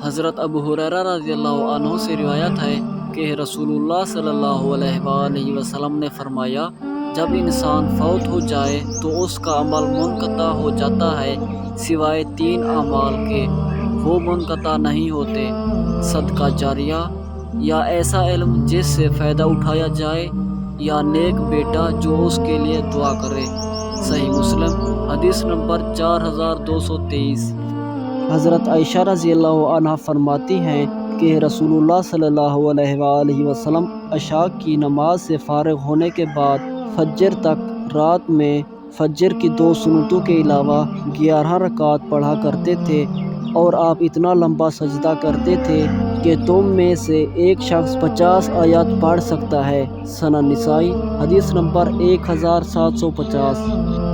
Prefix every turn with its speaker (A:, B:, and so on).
A: حضرت ابو ہریرہ رضی اللہ عنہ سے روایت ہے کہ رسول اللہ صلی اللہ علیہ وآلہ وسلم نے فرمایا، جب انسان فوت ہو جائے تو اس کا عمل منقطع ہو جاتا ہے سوائے 3 اعمال کے۔ وہ منقطع نہیں ہوتے: صدقہ جاریہ، یا ایسا علم جس سے فائدہ اٹھایا جائے، یا نیک بیٹا جو اس کے لیے دعا کرے۔ صحیح مسلم حدیث نمبر 4223۔ حضرت عائشہ رضی اللہ عنہا فرماتی ہیں کہ رسول اللہ صلی اللہ علیہ وآلہ وسلم عشاء کی نماز سے فارغ ہونے کے بعد فجر تک رات میں فجر کی 2 سنتوں کے علاوہ 11 رکعات پڑھا کرتے تھے، اور آپ اتنا لمبا سجدہ کرتے تھے کہ تم میں سے ایک شخص 50 آیات پڑھ سکتا ہے۔ سنن نسائی حدیث نمبر 1750۔